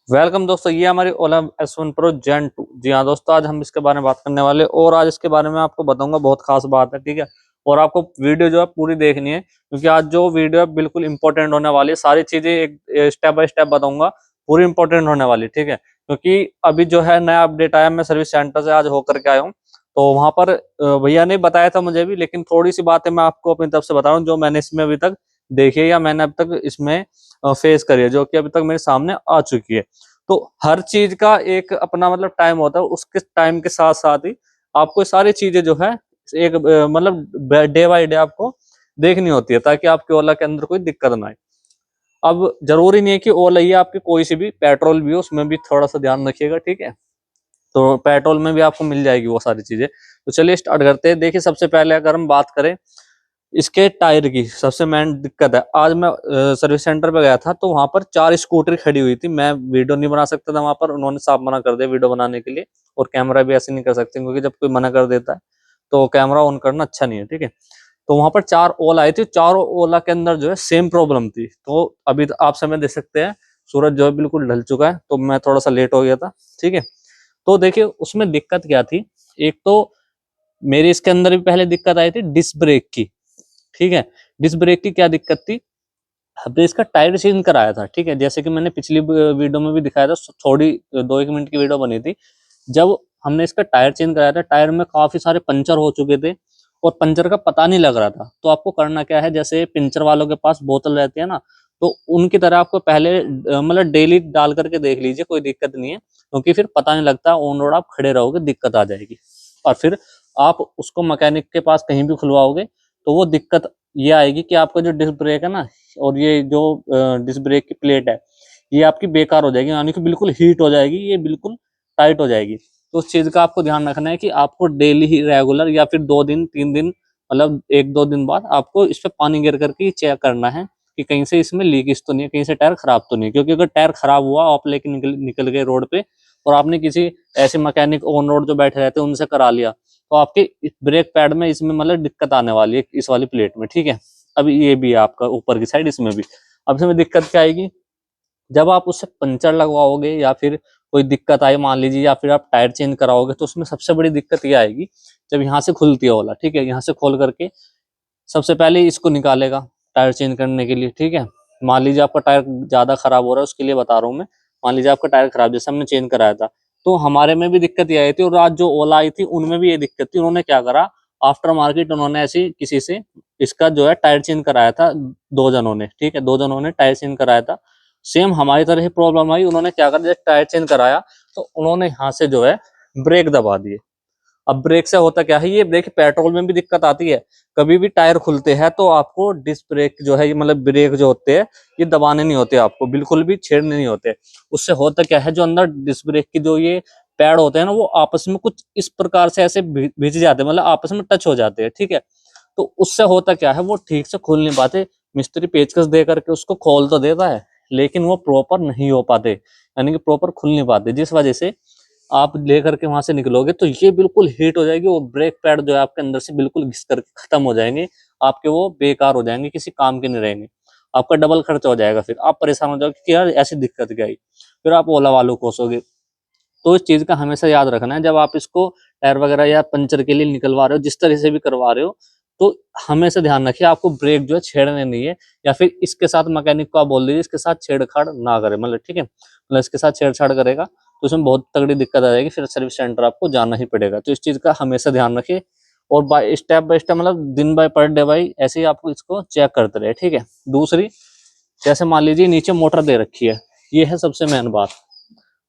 Welcome दोस्तों, ये हमारी ओला S1 Pro Gen 2। जी हाँ दोस्तों, आज हम इसके बारे में बात करने वाले और आज इसके बारे में आपको बताऊंगा। बहुत खास बात है, ठीक है। और आपको वीडियो जो है पूरी देखनी है, क्योंकि आज जो वीडियो है बिल्कुल इंपॉर्टेंट होने वाली है। सारी चीजें एक स्टेप बाय स्टेप बताऊंगा, पूरी इंपॉर्टेंट होने वाली, ठीक है। क्योंकि अभी जो है नया अपडेट आया, मैं सर्विस सेंटर से आज होकर के आया हूँ। तो वहां पर भैया ने बताया था मुझे भी, लेकिन थोड़ी सी बातें मैं आपको अपनी तरफ से बता रहा हूँ जो मैंने इसमें अभी तक देखी है या मैंने अब तक इसमें फेस करी है, जो कि अभी तक मेरे सामने आ चुकी है। तो हर चीज का एक अपना मतलब टाइम होता है, उसके टाइम के साथ साथ ही आपको सारी चीजें जो है एक मतलब डे बाय डे आपको देखनी होती है, ताकि आपके ओला के अंदर कोई दिक्कत ना आए। अब जरूरी नहीं है कि ओला ही आपकी कोई सी भी पेट्रोल भी हो, उसमें भी थोड़ा सा ध्यान रखिएगा, ठीक है। तो पेट्रोल में भी आपको मिल जाएगी वो सारी चीजें। तो चलिए स्टार्ट करते हैं। देखिए, सबसे पहले अगर हम बात करें इसके टायर की, सबसे मेन दिक्कत है। आज मैं सर्विस सेंटर पे गया था, तो वहां पर 4 स्कूटर खड़ी हुई थी। मैं वीडियो नहीं बना सकता था वहां पर, उन्होंने साफ मना कर दिया वीडियो बनाने के लिए। और कैमरा भी ऐसे नहीं कर सकते, क्योंकि जब कोई मना कर देता है तो कैमरा ऑन करना अच्छा नहीं है, ठीक है। तो वहां पर 4 ओला आई थी, चारों ओला के अंदर जो है सेम प्रॉब्लम थी। तो अभी तो आप समय देख सकते हैं, सूरज जो है बिल्कुल ढल चुका है, तो मैं थोड़ा सा लेट हो गया था, ठीक है। तो देखिए उसमें दिक्कत क्या थी। एक तो मेरी इसके अंदर भी पहले दिक्कत आई थी डिस्क ब्रेक की, ठीक है। डिस्क ब्रेक की क्या दिक्कत थी, हमने इसका टायर चेंज कराया था, ठीक है। जैसे कि मैंने पिछली वीडियो में भी दिखाया था, थोड़ी 2-1 मिनट की वीडियो बनी थी। जब हमने इसका टायर चेंज कराया था, टायर में काफी सारे पंचर हो चुके थे और पंचर का पता नहीं लग रहा था। तो आपको करना क्या है, जैसे पंचर वालों के पास बोतल रहती है ना, तो उनकी तरह आपको पहले मतलब डेली डाल करके देख लीजिए, कोई दिक्कत नहीं है। क्योंकि फिर पता नहीं लगता, ऑन रोड आप खड़े रहोगे दिक्कत आ जाएगी। और फिर आप उसको मैकेनिक के पास कहीं भी खुलवाओगे तो वो दिक्कत ये आएगी कि आपका जो डिस्क ब्रेक है ना, और ये जो डिस्क ब्रेक की प्लेट है, ये आपकी बेकार हो जाएगी, यानी कि बिल्कुल हीट हो जाएगी, ये बिल्कुल टाइट हो जाएगी। तो उस चीज का आपको ध्यान रखना है कि आपको डेली ही रेगुलर या फिर 2 दिन 3 दिन, मतलब 1-2 दिन बाद आपको इस पे पानी गिर करके चेक करना है कि कहीं से इसमें लीकेज तो नहीं है, कहीं से टायर खराब तो नहीं है। क्योंकि अगर टायर खराब हुआ, आप लेके निकल गए रोड पे और आपने किसी ऐसे मैकेनिक ऑन रोड जो बैठे रहते हैं उनसे करा लिया, तो आपके इस ब्रेक पैड में इसमें मतलब दिक्कत आने वाली है, इस वाली प्लेट में, ठीक है। अब ये भी है आपका ऊपर की साइड, इसमें भी। अब इसमें दिक्कत क्या आएगी, जब आप उससे पंचर लगवाओगे या फिर कोई दिक्कत आई मान लीजिए, या फिर आप टायर चेंज कराओगे, तो उसमें सबसे बड़ी दिक्कत ये आएगी, जब यहाँ से खुलती है ओला, ठीक है, यहाँ से खोल करके सबसे पहले इसको निकालेगा टायर चेंज करने के लिए, ठीक है। मान लीजिए आपका टायर ज्यादा खराब हो रहा है, उसके लिए बता रहा हूँ मैं। मान लीजिए आपका टायर खराब, जैसे हमने चेंज कराया था, तो हमारे में भी दिक्कत ये आई थी, और आज जो ओला आई थी उनमें भी ये दिक्कत थी। उन्होंने क्या करा, आफ्टर मार्केट उन्होंने ऐसी किसी से इसका जो है टायर चेंज कराया था, 2 जनों ने, ठीक है, 2 जनों ने टायर चेंज कराया था। सेम हमारी तरह ही प्रॉब्लम आई। उन्होंने क्या करा, जब टायर चेंज कराया तो उन्होंने यहाँ से जो है ब्रेक दबा दिए। अब ब्रेक से होता क्या है, ये ब्रेक पेट्रोल में भी दिक्कत आती है। कभी भी टायर खुलते हैं तो आपको डिस्क ब्रेक जो है, ये मतलब ब्रेक जो होते हैं, ये दबाने नहीं होते, आपको बिल्कुल भी छेड़ने नहीं होते। उससे होता क्या है, जो अंदर डिस्क ब्रेक की जो ये पैड होते हैं ना, वो आपस में कुछ इस प्रकार से ऐसे भिज जाते हैं, मतलब आपस में टच हो जाते हैं, ठीक है। तो उससे होता क्या है, वो ठीक से खुल नहीं पाते। मिस्त्री पेचकस दे करके उसको खोल तो देता है, लेकिन वो प्रॉपर नहीं हो पाते, यानी कि प्रॉपर खुल नहीं पाते, जिस वजह से आप लेकर के वहां से निकलोगे तो ये बिल्कुल हीट हो जाएगी, और ब्रेक पैड जो है आपके अंदर से बिल्कुल घिस करके खत्म हो जाएंगे। आपके वो बेकार हो जाएंगे, किसी काम के नहीं रहेंगे। आपका डबल खर्चा हो जाएगा, फिर आप परेशान हो जाओगे कि यार ऐसी दिक्कत क्या आई। फिर आप ओला वालों को कोसोगे। तो इस चीज का हमेशा याद रखना है, जब आप इसको टायर वगैरह या पंचर के लिए निकलवा रहे हो, जिस तरह से भी करवा रहे हो, तो हमेशा ध्यान रखिए आपको ब्रेक जो है छेड़ने नहीं है। या फिर इसके साथ मैकेनिक को आप बोल दीजिए इसके साथ छेड़छाड़ ना करे, मतलब ठीक है, मतलब इसके साथ छेड़छाड़ करेगा तो उसमें बहुत तगड़ी दिक्कत आ जाएगी, फिर सर्विस सेंटर आपको जाना ही पड़ेगा। तो इस चीज का हमेशा ध्यान रखिए, और बाय स्टेप मतलब दिन बाय पर डे बाई ऐसे ही आपको इसको चेक करते रहे, ठीक है। दूसरी, जैसे मान लीजिए नीचे मोटर दे रखी है, ये है सबसे मेन बात।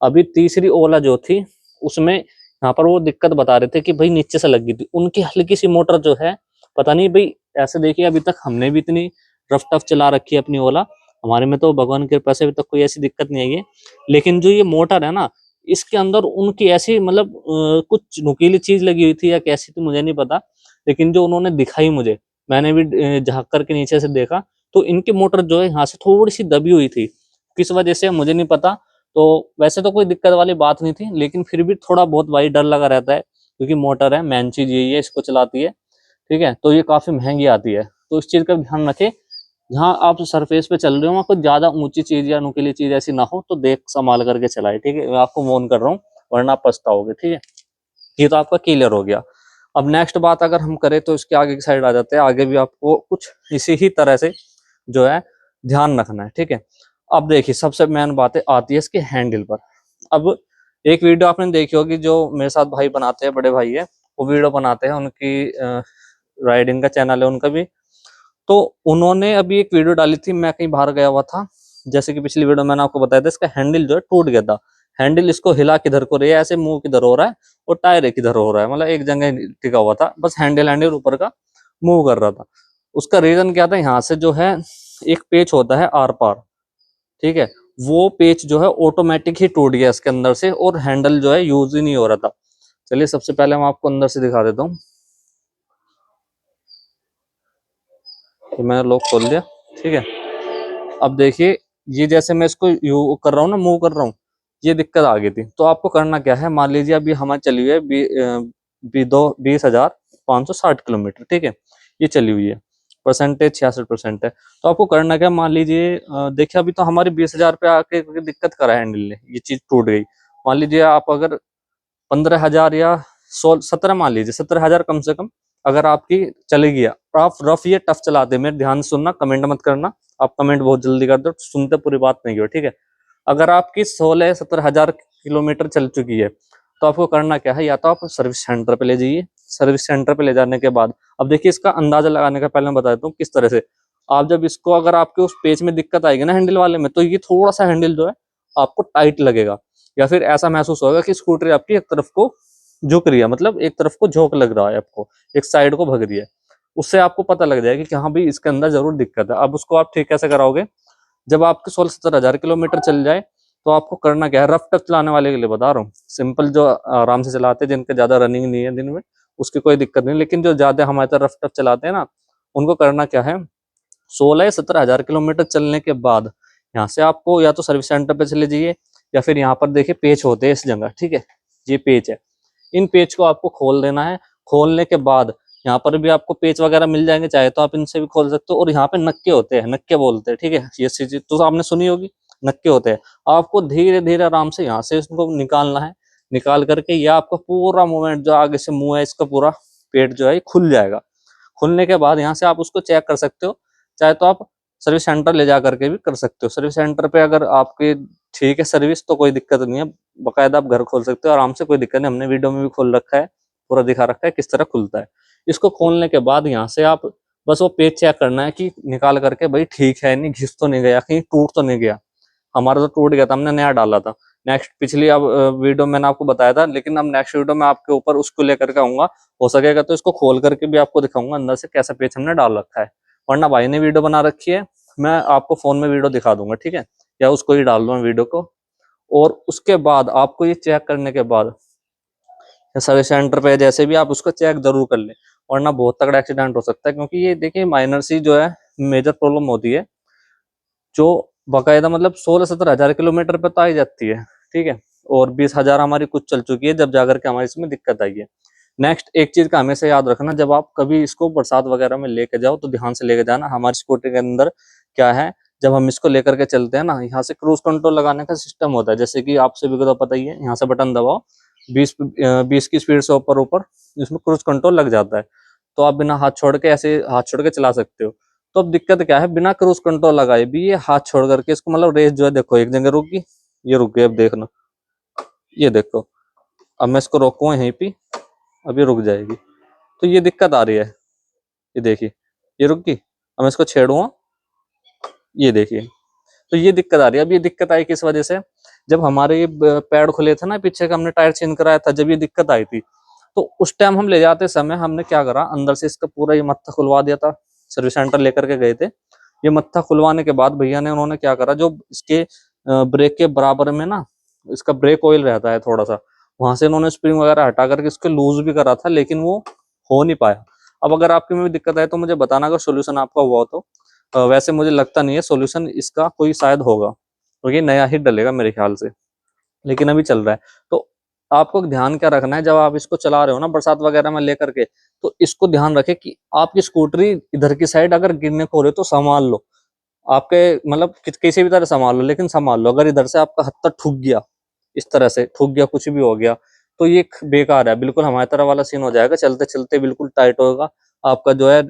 अभी तीसरी ओला जो थी, उसमें यहाँ पर वो दिक्कत बता रहे थे कि भाई नीचे से लगी थी उनकी हल्की सी मोटर जो है, पता नहीं भाई। ऐसे देखिए, अभी तक हमने भी इतनी रफ टफ चला रखी है अपनी ओला, हमारे में तो भगवान की कृपा से अभी तक कोई ऐसी दिक्कत नहीं आई है। लेकिन जो ये मोटर है ना, इसके अंदर उनकी ऐसी मतलब कुछ नुकीली चीज लगी हुई थी या कैसी थी मुझे नहीं पता, लेकिन जो उन्होंने दिखाई मुझे, मैंने भी झाँक करके नीचे से देखा, तो इनकी मोटर जो है यहाँ से थोड़ी सी दबी हुई थी। किस वजह से मुझे नहीं पता। तो वैसे तो कोई दिक्कत वाली बात नहीं थी, लेकिन फिर भी थोड़ा बहुत भाई डर लगा रहता है, क्योंकि मोटर है, मेन चीज यही है, इसको चलाती है, ठीक है। तो ये काफी महंगी आती है, तो इस चीज का ध्यान रखें। जहाँ आप सरफेस पे चल रहे हो वहाँ कुछ ज्यादा ऊंची चीज या नुकीली चीज ऐसी ना हो, तो देख संभाल करके चलाए, ठीक है। मैं आपको वॉर्न कर रहा हूँ, वरना आप पछताओगे, ठीक है। ये तो आपका क्लियर हो गया। अब नेक्स्ट बात अगर हम करें तो इसके आगे की साइड आ जाते हैं। आगे भी आपको कुछ इसी ही तरह से जो है ध्यान रखना है, ठीक है। अब देखिए सबसे मेन बात है आती है इसके हैंडल पर। अब एक वीडियो आपने देखी होगी जो मेरे साथ भाई बनाते हैं, बड़े भाई है, वो वीडियो बनाते हैं, उनकी राइडिंग का चैनल है उनका भी। तो उन्होंने अभी एक वीडियो डाली थी, मैं कहीं बाहर गया हुआ था, जैसे कि पिछली वीडियो मैंने आपको बताया था, इसका हैंडल जो है टूट गया था। हैंडल इसको हिला किधर को रही है, ऐसे मुंह किधर हो रहा है और टायर एक किधर हो रहा है, मतलब एक जगह टिका हुआ था, बस हैंडल हैंडल ऊपर का मूव कर रहा था। उसका रीजन क्या था, यहाँ से जो है एक पेच होता है आर पार, ठीक है, वो पेच जो है ऑटोमेटिक ही टूट गया इसके अंदर से, और हैंडल जो है यूज ही नहीं हो रहा था। चलिए सबसे पहले मैं आपको अंदर से दिखा देता हूँ। तो मैंने लॉक खोल दिया, ठीक है। अब देखिए ये जैसे मैं इसको यू कर रहा हूँ ना, मूव कर रहा हूँ, ये दिक्कत आ गई थी। तो आपको करना क्या है, मान लीजिए अभी हमारी चली हुई है 20,560 किलोमीटर, ठीक है, ये चली हुई है, परसेंटेज 66% है। तो आपको करना क्या, मान लीजिए देखिए अभी तो हमारी 20,000 पे आके दिक्कत करा है हैंडल ने, ये चीज टूट गई। मान लीजिए आप अगर 15,000 या 17, मान लीजिए 17,000 कम से कम अगर आपकी चलेगी, आप रफ ये टफ चलाते, मेरे ध्यान से सुनना, कमेंट मत करना, आप कमेंट बहुत जल्दी कर दो, सुनते पूरी बात नहीं हो, ठीक है। अगर आपकी 16 17 हजार किलोमीटर चल चुकी है, तो आपको करना क्या है, या तो आप सर्विस सेंटर पे ले जाइए। सर्विस सेंटर पे ले जाने के बाद अब देखिए इसका अंदाजा लगाने का पहले मैं बता देता हूँ किस तरह से। आप जब इसको, अगर आपके उस पेज में दिक्कत आएगी ना हैंडल वाले में, तो ये थोड़ा सा हैंडल जो है आपको टाइट लगेगा, या फिर ऐसा महसूस होगा कि स्कूटर आपकी एक तरफ को झुक रही है, मतलब एक तरफ को झोंक लग रहा है आपको, एक साइड को भग रही है। उससे आपको पता लग जाएगा कि हाँ भाई इसके अंदर जरूर दिक्कत है। अब उसको आप ठीक कैसे कराओगे, जब आपके 16 17 हजार किलोमीटर चल जाए, तो आपको करना क्या है, रफ टफ चलाने वाले के लिए बता रहा हूँ, सिंपल जो आराम से चलाते हैं, जिनके ज्यादा रनिंग नहीं है दिन में, उसकी कोई दिक्कत नहीं, लेकिन जो ज्यादा हमारे तरह रफ टफ चलाते हैं ना, उनको करना क्या है, 16 या 17 हजार किलोमीटर चलने के बाद यहाँ से आपको या तो सर्विस सेंटर पे चले जाइए, या फिर यहाँ पर देखिए पेच होते हैं इस जगह, ठीक है, ये पेच है, इन पेच को आपको खोल देना है। खोलने के बाद यहाँ पर भी आपको पेच वगैरह मिल जाएंगे, चाहे तो आप इनसे भी खोल सकते हो, और यहाँ पे नक्के होते हैं, नक्के बोलते हैं, ठीक है, ये चीज तो आपने सुनी होगी, नक्के होते हैं। आपको धीरे धीरे आराम से यहाँ से इसको निकालना है। निकाल करके यह आपका पूरा मूवमेंट जो आगे से मुंह है इसका पूरा पेट जो है ये खुल जाएगा। खुलने के बाद यहाँ से आप उसको चेक कर सकते हो, चाहे तो आप सर्विस सेंटर ले जा करके भी कर सकते हो। सर्विस सेंटर पे अगर आपके ठीक है सर्विस, तो कोई दिक्कत नहीं है, बकायदा आप घर खोल सकते हो आराम से, कोई दिक्कत नहीं, हमने वीडियो में भी खोल रखा है, पूरा दिखा रखा है किस तरह खुलता है। इसको खोलने के बाद यहाँ से आप बस वो पेज चेक करना है कि निकाल करके भाई ठीक है, नहीं घिस तो नहीं गया, कहीं टूट तो नहीं गया। हमारा तो टूट गया था, हमने नया डाला था। नेक्स्ट पिछली अब वीडियो मैंने आपको बताया था, लेकिन अब नेक्स्ट वीडियो में आपके ऊपर उसको लेकर के आऊंगा, हो सकेगा तो इसको खोल करके भी आपको दिखाऊंगा अंदर से कैसा पेज हमने डाल रखा है। वरना भाई ने वीडियो बना रखी है, मैं आपको फोन में वीडियो दिखा दूंगा, ठीक है, या उसको ही डाल दूंगा वीडियो को। और उसके बाद आपको ये चेक करने के बाद सर्विस सेंटर पे जैसे भी आप उसको चेक जरूर कर ले, वरना बहुत तगड़ा एक्सीडेंट हो सकता है, क्योंकि ये देखिए माइनर सी जो है मेजर प्रॉब्लम होती है, जो बाकायदा मतलब 16 17 हजार किलोमीटर पे तो आई जाती है, ठीक है, और 20,000 हमारी कुछ चल चुकी है जब जाकर के हमारी इसमें दिक्कत आई है। नेक्स्ट एक चीज का हमेशा याद रखना, जब आप कभी इसको बरसात वगैरह में लेके जाओ तो ध्यान से लेके जाना। हमारी स्कूटी के अंदर क्या है, जब हम इसको लेकर के चलते हैं ना, यहाँ से क्रूज कंट्रोल लगाने का सिस्टम होता है, जैसे कि आपसे भी तो पता ही है, यहाँ से बटन दबाओ, 20 की स्पीड से ऊपर ऊपर इसमें क्रूज कंट्रोल लग जाता है, तो आप बिना हाथ छोड़ के ऐसे हाथ छोड़ के चला सकते हो। तो अब दिक्कत क्या है, बिना क्रूज कंट्रोल लगाए भी ये हाथ छोड़ करके इसको, मतलब रेस जो है देखो एक जगह रुकी, ये रुक गई, अब देखना, ये देखो, अब मैं इसको रोकूंगा यहीं पे, अब ये रुक जाएगी, तो ये दिक्कत आ रही है, ये देखिए, ये रुक गई, अब मैं इसको छेड़ूंगा, ये देखिए, तो ये दिक्कत आ रही है। अब ये दिक्कत आई किस वजह से, जब हमारे ये पैड खुले थे ना पीछे का, हमने टायर चेंज कराया था, जब ये दिक्कत आई थी, तो उस टाइम हम ले जाते समय हमने क्या करा, अंदर से इसका पूरा ये मत्था खुलवा दिया था, सर्विस सेंटर लेकर के गए थे। ये मत्था खुलवाने के बाद भैया ने, उन्होंने क्या करा, जो इसके ब्रेक के बराबर में ना इसका ब्रेक ऑयल रहता है थोड़ा सा, वहां से इन्होंने स्प्रिंग वगैरह हटा करके इसको लूज भी करा था, लेकिन वो हो नहीं पाया। अब अगर आपके में भी दिक्कत आए तो मुझे बताना, अगर सोल्यूशन आपका हुआ तो। वैसे मुझे लगता नहीं है सोल्यूशन इसका कोई शायद होगा, क्योंकि तो नया ही डलेगा मेरे ख्याल से, लेकिन अभी चल रहा है। तो आपको ध्यान क्या रखना है, जब आप इसको चला रहे हो ना बरसात वगैरह में लेकर के, तो इसको ध्यान रखे कि आपकी स्कूटरी इधर की साइड अगर गिरने को हो रही है तो संभाल लो, आपके मतलब किसी भी तरह संभाल लो, लेकिन संभाल लो, अगर इधर से आपका हत्था ठुक गया, इस तरह से ठुक गया, कुछ भी हो गया, तो ये बेकार है, बिल्कुल हमारी तरह वाला सीन हो जाएगा, चलते चलते बिल्कुल टाइट होगा, आपका जो है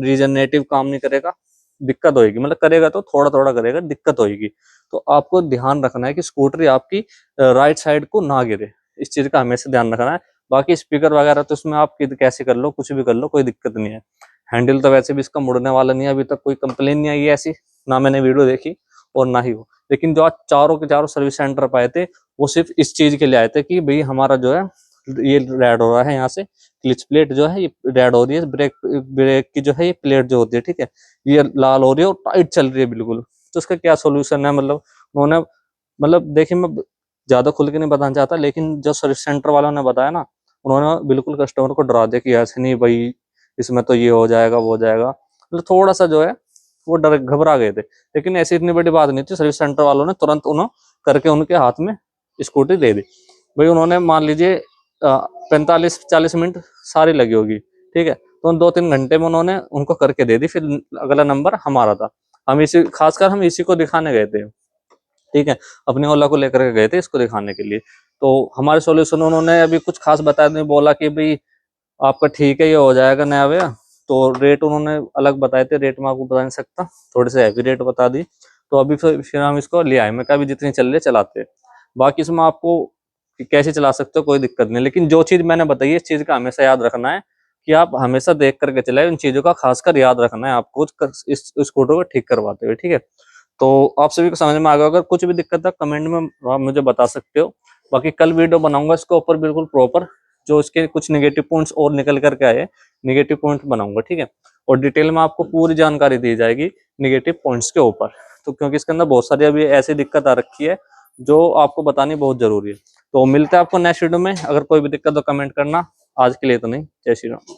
रीजनरेटिव काम नहीं करेगा, दिक्कत होगी, मतलब करेगा तो थोड़ा थोड़ा करेगा, दिक्कत होगी। तो आपको ध्यान रखना है कि स्कूटरी आपकी राइट साइड को ना गिरे, इस चीज का हमेशा ध्यान रखना है। बाकी स्पीकर वगैरह तो इसमें आप कैसे कर लो, कुछ भी कर लो, कोई दिक्कत नहीं है। हैंडल तो वैसे भी इसका मुड़ने वाला नहीं है, अभी तक कोई कंप्लेन नहीं आई है ऐसी, ना मैंने वीडियो देखी और ना ही हो। लेकिन जो आज चारों के चारों सर्विस सेंटर पे आए थे, वो सिर्फ इस चीज के लिए आए थे कि भाई हमारा जो है ये रेड हो रहा है, यहाँ से क्लिच प्लेट जो है ये रेड हो रही है, ब्रेक ब्रेक की जो है ये प्लेट जो होती है, ठीक है, ये लाल हो रही है और टाइट चल रही है बिल्कुल। तो इसका क्या सोल्यूशन है, मतलब उन्होंने, मतलब देखिए मैं ज्यादा खुल के नहीं बताना चाहता, लेकिन जो सर्विस सेंटर वालों ने बताया ना, उन्होंने बिल्कुल कस्टमर को डरा दिया कि ऐसे नहीं भाई, इसमें तो ये हो जाएगा वो हो जाएगा, मतलब थोड़ा सा जो है वो डर घबरा गए थे। लेकिन ऐसी इतनी बड़ी बात नहीं थी, सर्विस सेंटर वालों ने तुरंत उन्होंने करके उनके हाथ में स्कूटी दे दी। भाई उन्होंने मान लीजिए 45-40 मिनट सारी लगी होगी, ठीक है, तो उन 2-3 घंटे में उन्होंने उनको करके दे दी। फिर अगला नंबर हमारा था, हम इसी खासकर हम इसी को दिखाने गए थे, ठीक है, अपनी ओला को लेकर के गए थे इसको दिखाने के लिए। तो हमारे सॉल्यूशन उन्होंने अभी कुछ खास बताया नहीं, बोला कि भाई आपका ठीक है ये हो जाएगा नया भैया। तो रेट उन्होंने अलग बताए थे, रेट मैं आपको बता नहीं सकता, थोड़े से हैवी रेट बता दी। तो अभी फिर हम इसको ले आए, मैं कहा अभी जितनी चल रही है चलाते हैं। बाकी इसमें आपको कैसे चला सकते हो कोई दिक्कत नहीं, लेकिन जो चीज मैंने बताई है इस चीज का हमेशा याद रखना है कि आप हमेशा देख करके चलाए, उन चीजों का खासकर याद रखना है आपको इस स्कूटर को ठीक करवाते हुए, ठीक है। तो आप सभी को समझ में आ गया, अगर कुछ भी दिक्कत है कमेंट में आप मुझे बता सकते हो। बाकी कल वीडियो बनाऊंगा इसके ऊपर बिल्कुल प्रॉपर, जो इसके कुछ नेगेटिव पॉइंट्स और निकल करके आए, नेगेटिव पॉइंट बनाऊंगा, ठीक है, और डिटेल में आपको पूरी जानकारी दी जाएगी नेगेटिव पॉइंट्स के ऊपर। तो क्योंकि इसके अंदर बहुत सारी अभी ऐसी दिक्कत आ रखी है जो आपको बतानी बहुत जरूरी है। तो मिलते हैं आपको नेक्स्ट वीडियो में, अगर कोई भी दिक्कत हो कमेंट करना, आज के लिए तो नहीं। जय श्री राम।